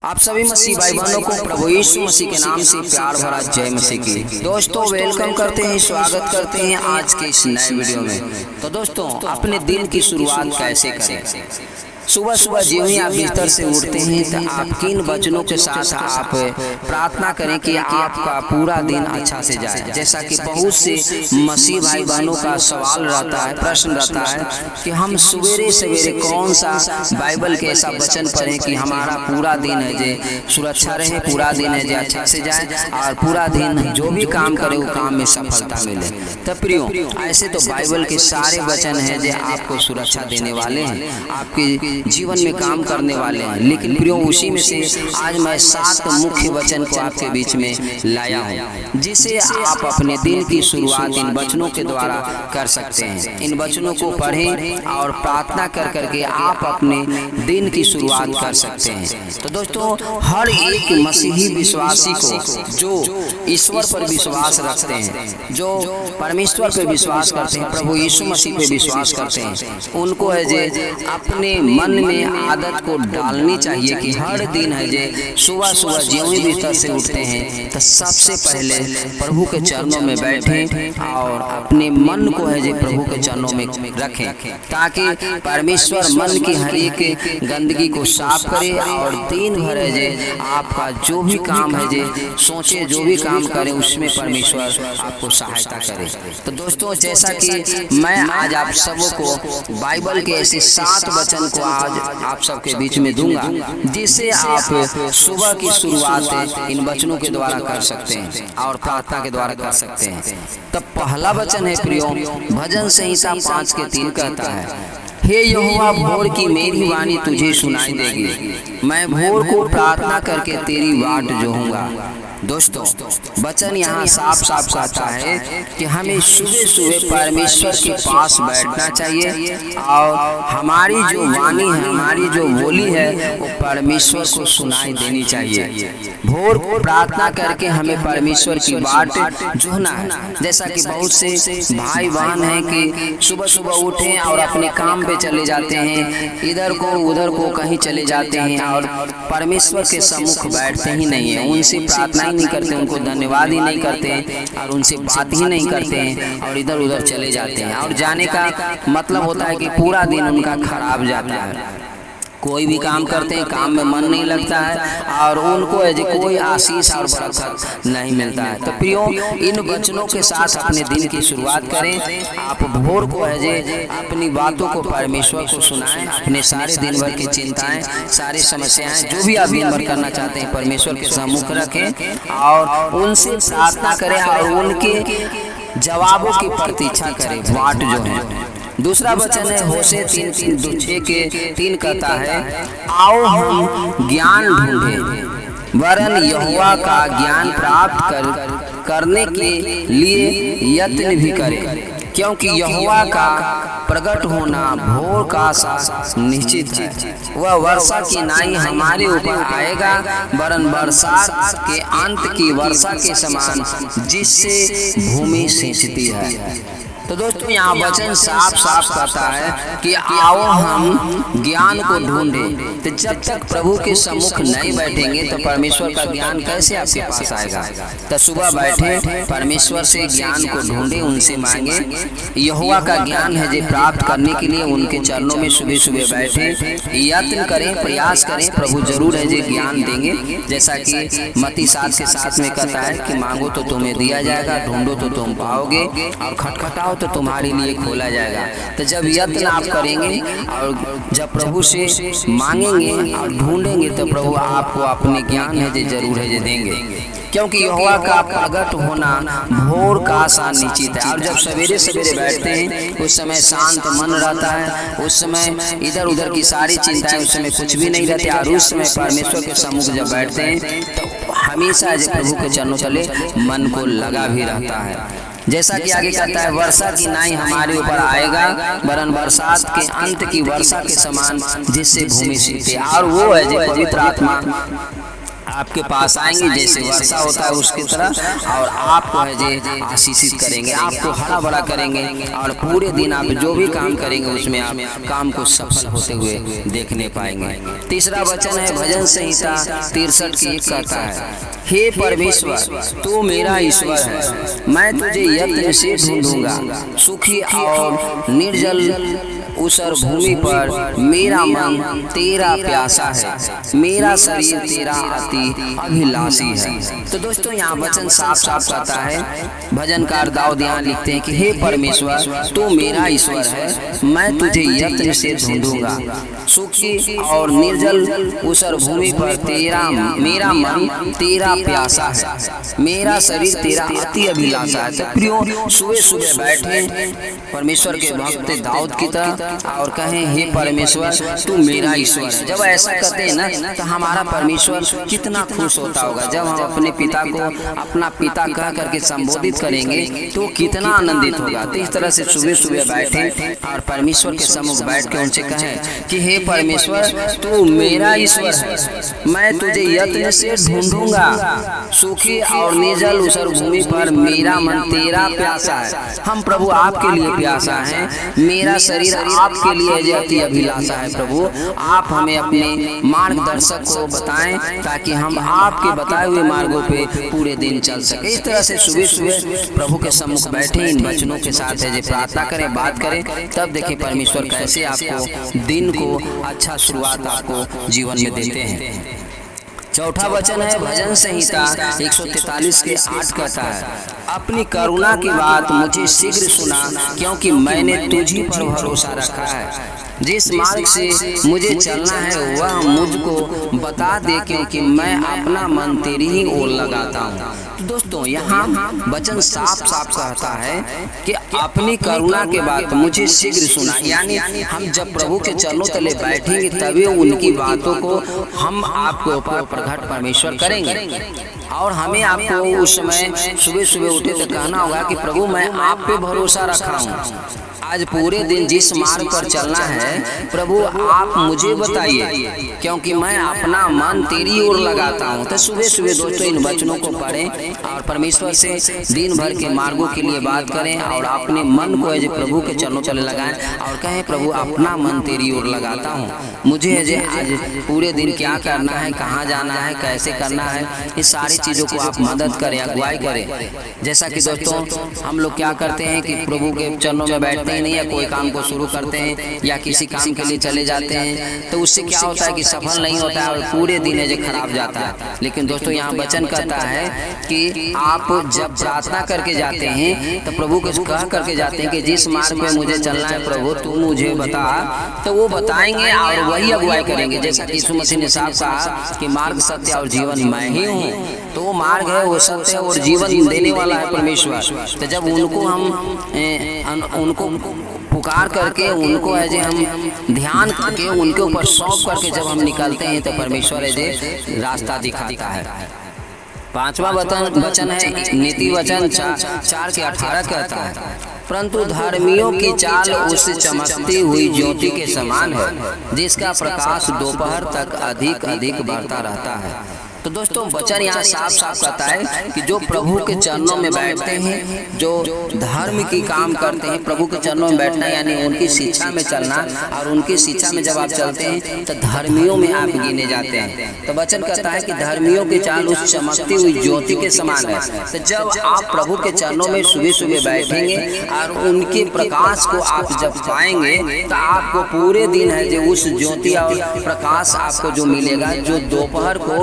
आप सभी मसीह भाई बहनों को प्रभु यीशु मसीह के नाम से प्यार भरा जय मसीह की। दोस्तों वेलकम करते हैं, स्वागत करते हैं आज के इस नए वीडियो में। तो दोस्तों अपने दिन की शुरुआत कैसे करें। सुबह सुबह ज्यों ही आप बिस्तर से उठते हैं तो आप किन वचनों के साथ आप प्रार्थना करें कि आपका पूरा दिन अच्छा से जाए। जैसा कि बहुत से मसीह भाई बहनों का सवाल रहता है, प्रश्न रहता है कि हम सवेरे सवेरे कौन सा बाइबल के ऐसा वचन पढ़ें कि हमारा पूरा दिन है जे सुरक्षा रहे, पूरा दिन है जे अच्छा से जाए और पूरा दिन जो भी काम करे वो काम में सफलता मिले। तब प्रियो ऐसे तो बाइबल के सारे वचन हैं जो आपको सुरक्षा देने वाले हैं, आपके जीवन में काम करने वाले हैं। लेकिन प्रियो उसी में से आज मैं 7 मुख्य वचन को आपके बीच में लाया हूँ जिसे आप अपने दिन की शुरुआत इन वचनों के द्वारा कर सकते हैं। इन वचनों को पढ़ें और प्रार्थना कर करके आप अपने दिन की शुरुआत कर सकते हैं। तो दोस्तों हर एक मसीही विश्वासी को जो ईश्वर पर विश्वास रखते हैं, जो परमेश्वर पर विश्वास करते हैं, प्रभु यीशु मसीह पर विश्वास करते हैं, उनको है जे अपने मन में आदत को डालनी चाहिए कि हर दिन है जे सुबह सुबह ज्यों ही बिस्तर से उठते हैं तो सबसे पहले प्रभु के चरणों में बैठें और अपने मन को है जे प्रभु के चरणों में रखें, ताकि परमेश्वर मन की हर एक गंदगी को साफ करे और दिन भर है जे आपका जो भी काम है जे सोचे, जो भी काम करें उसमें परमेश्वर आपको सहायता करे। तो दोस्तों जैसा कि मैं आज आप सबों को बाइबल के ऐसे 7 वचन को आज आप सबके बीच में दूंगा जिससे आप सुबह की शुरुआत इन वचनों के द्वारा कर सकते हैं और प्रार्थना के द्वारा कर सकते हैं। तब पहला वचन है प्रियो, भजन संहिता 5:3 कहता है, हे यहोवा भोर की मेरी वाणी तुझे सुनाई देगी, मैं भोर को प्रार्थना करके तेरी बाट जोहूंगा। दोस्तों वचन यहाँ साफ साफ कहता है कि हमें सुबह सुबह परमेश्वर के पास बैठना चाहिए और हमारी जो वाणी है, हमारी जो बोली है वो परमेश्वर को सुनाई देनी चाहिए। भोर को प्रार्थना करके हमें परमेश्वर की बाट जोहना है। जैसा कि बहुत से भाई बहन हैं कि सुबह सुबह उठें और अपने काम पे चले जाते हैं, इधर को उधर को कहीं चले जाते हैं और परमेश्वर के सम्मुख बैठते ही नहीं है, उनसे प्रार्थना नहीं करते, उनको धन्यवाद ही नहीं करते हैं और उनसे बात ही नहीं करते हैं और इधर उधर चले जाते हैं। और जाने का मतलब होता है कि पूरा दिन उनका खराब जाता है, कोई भी काम करते हैं काम में मन नहीं लगता है और उनको है जो कोई आशीष और बरकत नहीं मिलता है। तो प्रियो इन वचनों के साथ अपने दिन की शुरुआत करें। आप भोर को है जे अपनी बातों को परमेश्वर को सुनाएं, अपने सारे दिन भर की चिंताएं, सारी समस्याएं जो भी आप दिन भर करना चाहते हैं परमेश्वर के सम्मुख रखें और उनसे प्रार्थना करें और उनके जवाबों की प्रतीक्षा करें, बाट जो है। दूसरा वचन है होशे 3:6 कहता है, आओ हम ज्ञान ढूंढें वरन यहोवा का ज्ञान प्राप्त करने के लिए यत्न भी करें, क्योंकि यहोवा का प्रकट होना भोर का सा निश्चित है। वह वर्षा की नाई हमारे ऊपर आएगा वरन बरसात के अंत की वर्षा के समान जिससे भूमि सिंचती है। तो दोस्तों यहाँ वचन साफ साफ कहता है कि आओ हम ज्ञान को ढूंढें। तो जब तक प्रभु के सम्मुख नहीं बैठेंगे तो परमेश्वर का ज्ञान कैसे आपके पास आएगा। तो सुबह बैठे परमेश्वर से ज्ञान को ढूंढें, उनसे मांगे। यहोवा का ज्ञान है जो प्राप्त करने के लिए उनके चरणों में सुबह सुबह बैठे, यत्न करें, प्रयास करें, प्रभु जरूर है जो ज्ञान देंगे। जैसा कि मत्ती 7:7 में कहता है कि मांगो तो तुम्हें दिया जाएगा, ढूंढो तो तुम पाओगे और खटखटाओ तो तुम्हारे लिए खोला जाएगा। तो जब यत्न आप करेंगे और जब प्रभु से मांगेंगे और ढूंढेंगे तो प्रभु आपको अपने ज्ञान है जो जरूर है जो देंगे, क्योंकि यहोवा का प्रकट होना भोर का सा निश्चित है। और जब सवेरे सवेरे बैठते हैं उस समय शांत मन रहता है, उस समय इधर उधर की सारी चिंताएं उस समय कुछ भी नहीं रहती और उस समय परमेश्वर के सम्मुख जब बैठते हैं तो हमेशा जो प्रभु के चरणों तले मन को लगा भी रहता है। जैसा कि आगे कहता है, वर्षा की नाई हमारे ऊपर आएगा वरन बरसात के अंत की वर्षा के समान जिससे भूमि सिंचती है। और वो है जो पवित्र आत्मा आपके पास आएंगे जैसे वर्षा होता है उसकी तरह, और आपको है जे आशीषित करेंगे, आपको हरा भरा करेंगे, और पूरे दिन आप जो भी काम करेंगे उसमें आप काम को सफल होते हुए देखने पाएंगे। तीसरा वचन है भजन संहिता 63 की 1 कहता है, हे परमेश्वर तू मेरा ईश्वर है, मैं तुझे यत्न से ढूंढूंगा, सुखी और निर्जल ऊसर भूमि पर मेरा मन तेरा प्यासा है, मेरा शरीर तेरा अति अभिलाषी है। तो दोस्तों यहाँ वचन साफ साफ कहता है, भजनकार दाऊद यहाँ लिखते हैं कि हे परमेश्वर तू मेरा ईश्वर है, मैं तुझे यत्न से ढूंढूंगा, सुखी और निर्जल ऊसर भूमि पर मेरा मन तेरा प्यासा है, मेरा शरीर तेरा अति अभिलाषा है। तो प्रियो सुबह सुबह बैठे परमेश्वर के भक्त दाऊद की तरह और कहें, हे परमेश्वर तू मेरा ईश्वर है। जब ऐसा कहते हैं ना तो हमारा परमेश्वर कितना खुश होता होगा। जब हम अपने पिता को अपना पिता कह करके संबोधित करेंगे तो कितना आनंदित होगा। तो इस तरह से सुबह सुबह बैठे और परमेश्वर के सम्मुख बैठ के उनसे कहें कि हे परमेश्वर तू मेरा ईश्वर है, मैं तुझे यत्न से ढूंढूंगा, सुखी और निर्जल ऊसर भूमि पर मेरा मन तेरा प्यासा है। हम प्रभु आपके लिए प्यासा है, मेरा शरीर आपके लिए अति अभिलाषा है। प्रभु आप हमें अपने मार्गदर्शक को बताएं ताकि हम आपके बताए हुए मार्गों पे पूरे दिन चल सके। इस तरह से सुबह सुबह प्रभु के सम्मुख बैठे इन वचनों के साथ है जो प्रार्थना करें, बात करें, तब देखिए परमेश्वर कैसे आपको दिन को अच्छा शुरुआत आपको जीवन में देते हैं। चौथा वचन है भजन संहिता 143 के 8 कहता है, अपनी करुणा की बात मुझे शीघ्र सुना, क्योंकि मैंने तुझी पर भरोसा रखा है। जिस मार्ग से मुझे चलना है वह मुझको बता दे, क्योंकि मैं अपना मन तेरी ही ओर लगाता हूँ। तो दोस्तों यहाँ वचन साफ साफ कहता है कि अपनी करुणा के बात मुझे शीघ्र सुना, यानी हम जब प्रभु के चरणों तले बैठेंगे तभी उनकी बातों को हम आपके ऊपर प्रकट परमेश्वर करेंगे। और हमें आपको उस समय सुबह सुबह उठे तो कहना होगा कि प्रभु मैं आप पे भरोसा रखा हूँ, आज पूरे दिन जिस मार्ग पर चलना है प्रभु आप मुझे बताइए, क्योंकि मैं अपना मन तेरी ओर लगाता हूँ। तो सुबह सुबह दोस्तों इन वचनों को पढ़ें और परमेश्वर से दिन भर के मार्गों के लिए बात करें और अपने मन को है प्रभु के चरणों तले लगाएं और कहें, प्रभु अपना मन तेरी ओर लगाता हूँ, मुझे है आज पूरे दिन क्या करना है, कहाँ जाना है, कैसे करना है, इस सारी चीज़ों को आप मदद करें, अगुवाई करें। जैसा कि दोस्तों हम लोग क्या करते हैं कि प्रभु के चरणों में बैठते नहीं है, कोई काम को शुरू करते हैं या किसी काम के लिए चले जाते हैं, तो उससे क्या होता है कि सफल नहीं होता है और पूरे दिन है जो खराब जाता है। लेकिन दोस्तों यहाँ वचन कहता है कि आप जब प्रार्थना करके जाते हैं तो प्रभु को कह करके जाते हैं कि जिस मार्ग पे मुझे चलना है प्रभु तू मुझे बता, तो वो बताएंगे और वही अगुवाई करेंगे। जैसा कि यीशु मसीह ने साफ कहा कि मार्ग सत्य और जीवन मैं ही हूँ, तो वो मार्ग है, वो सत्य और जीवन देने वाला है परमेश्वर। तो जब उनको हम उनको पुकार करके उनको है जे हम ध्यान करके उनके ऊपर सौंप करके जब हम निकलते हैं तो परमेश्वर है जे रास्ता दिखाता है। पांचवा वचन है नीति वचन 4 के 18 कहता है, परंतु धर्मियों की चाल उस चमकती हुई ज्योति के समान है, जिसका प्रकाश दोपहर तक अधिक अधिक बढ़ता रहता है। तो दोस्तों वचन यहाँ साफ साफ कहता है कि जो प्रभु के चरणों में बैठते हैं, जो धर्म की काम करते हैं, प्रभु के चरणों में बैठना यानी उनकी शिक्षा में चलना, और उनकी शिक्षा में जब आप चलते हैं तो धर्मियों में आप गिने जाते हैं। तो वचन कहता है कि धर्मियों की चाल उस चमकती हुई ज्योति के समान है। तो जब आप प्रभु के चरणों में सुबह सुबह बैठेंगे और उनके प्रकाश को आप जब पाएंगे तो आपको पूरे दिन है जो उस ज्योति और प्रकाश आपको जो मिलेगा, जो दोपहर को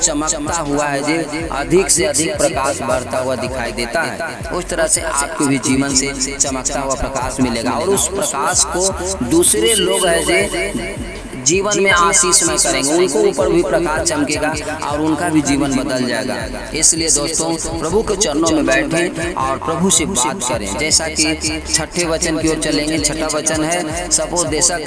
चमकता हुआ है जो अधिक से अधिक प्रकाश बढ़ता हुआ दिखाई देता है, उस तरह से आपके भी जीवन से चमकता हुआ प्रकाश मिलेगा और उस प्रकाश को दूसरे लोग है जो जीवन में आशीषमय करेंगे, उनको ऊपर भी प्रकाश चमकेगा और उनका भी जीवन बदल जाएगा। इसलिए दोस्तों प्रभु के चरणों में बैठें और प्रभु से बात करें। जैसा कि छठे वचन की ओर चलेंगे। छठा वचन है सपोदेशक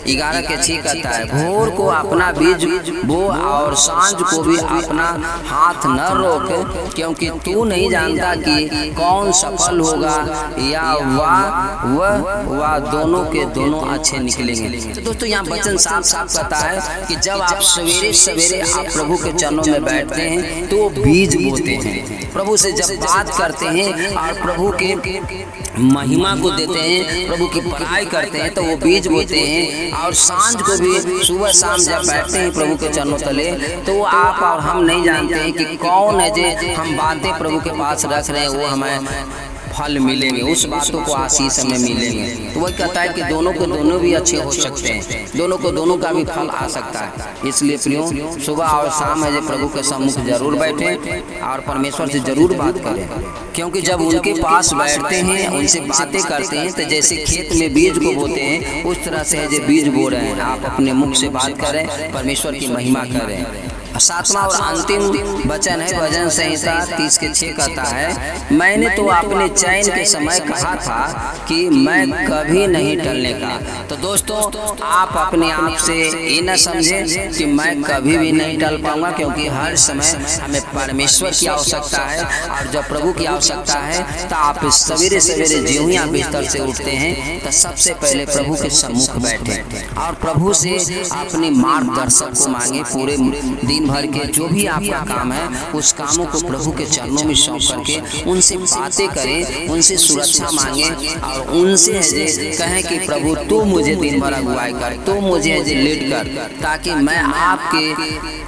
11 के 6 कहता है, भोर को अपना बीज बो और सांझ को भी अपना हाथ न रोक, क्योंकि तू नहीं जानता कि कौन सफल होगा या वह दोनों के दोनों अच्छे निकलेंगे। तो दोस्तों यहाँ वचन साफ साफ कहता है कि जब आप सवेरे सवेरे आप प्रभु के चरणों में बैठते हैं तो वो बीज बोते हैं। प्रभु से जब बात करते हैं और प्रभु के महिमा को देते हैं, प्रभु की पढ़ाई करते हैं, तो वो बीज बोते हैं। और सांझ को भी सुबह शाम जब बैठते हैं प्रभु के चरणों तले, तो आप और हम नहीं जानते हैं कि कौन है जो हम बातें प्रभु के पास रख रहे हैं वो हमें फल मिलेंगे, उस बातों को आशीष हमें मिलेंगे। तो वही कहता है कि दोनों को दोनों भी अच्छे हो सकते हैं, दोनों को दोनों का भी फल आ सकता है। इसलिए प्रियो, सुबह और शाम है जो प्रभु के सम्मुख जरूर बैठें और परमेश्वर से जरूर बात करें, क्योंकि जब उनके पास बैठते हैं, उनसे बातें करते हैं, तो जैसे खेत में बीज को बोते हैं उस तरह से है जो बीज बो रहे हैं। आप अपने मुख से बात करें, परमेश्वर की महिमा करें। सातवां और अंतिम वचन है भजन संहिता 30:6 कहता है, मैंने तो अपने चैन के समय कहा था कि मैं कभी नहीं टलने का। तो दोस्तों, आप अपने आप से ये न समझें कि मैं कभी भी नहीं टल पाऊंगा, क्योंकि हर समय हमें परमेश्वर की आवश्यकता है। और जब प्रभु की आवश्यकता है तो आप सवेरे सवेरे ज्यों ही आप बिस्तर से उठते हैं तो सबसे पहले प्रभु के सम्मुख बैठें और प्रभु से अपनी मार्गदर्शक को मांगे। पूरे दिन भर के जो भी आपका काम है उस कामों को प्रभु के चरणों में सौंप करके उनसे बातें करें, उनसे सुरक्षा मांगे और उनसे कहें कि प्रभु तू मुझे दिन भर अगुवाई कर, तू मुझे लीड कर, ताकि मैं आपके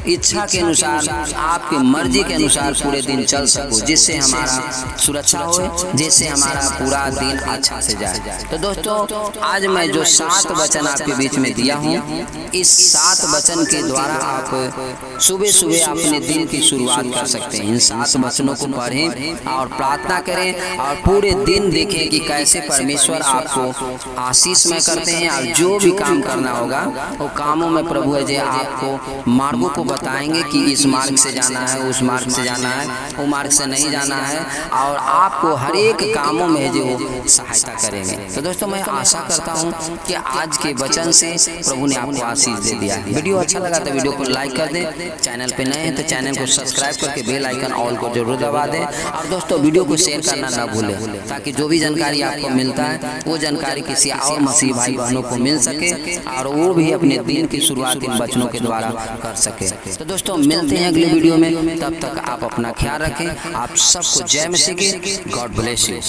इच्छा के अनुसार, आपके मर्जी के अनुसार पूरे दिन चल सकूं, जिससे हमारा सुरक्षा हो, जिससे हमारा पूरा दिन अच्छा से जाए। तो दोस्तों, आज मैं जो 7 वचन आपके बीच में दिया हूँ, इस 7 वचन के द्वारा आप सुबह सुबह अपने दिन की शुरुआत कर सकते हैं। इन 7 वचनों को पढ़ें और प्रार्थना करें और पूरे दिन देखें कि कैसे परमेश्वर आपको आशीष में करते हैं। और जो भी काम करना होगा वो कामों में प्रभु है जो आपको मार्गों को बताएंगे कि इस मार्ग से जाना है, उस मार्ग से जाना है, वो मार्ग से नहीं जाना है, और आपको हर एक कामों में जो सहायता करेंगे। तो दोस्तों, मैं आशा करता हूँ कि आज के वचन से प्रभु ने आपको आशीष दे दिया है। वीडियो अच्छा लगा तो वीडियो को लाइक कर दें, चैनल पे नए हैं तो चैनल को सब्सक्राइब करके बेल आइकन ऑल को जरूर दबा दें। और दोस्तों, वीडियो को शेयर करना ना भूलें, ताकि जो भी जानकारी आपको मिलता है वो जानकारी किसी और मसीह भाई बहनों को मिल सके और वो भी अपने दिन की शुरुआत इन वचनों के द्वारा कर सके। तो दोस्तों, मिलते हैं अगले वीडियो में, तब तक आप अपना ख्याल रखें। आप सबको जय मसीह की। God bless you.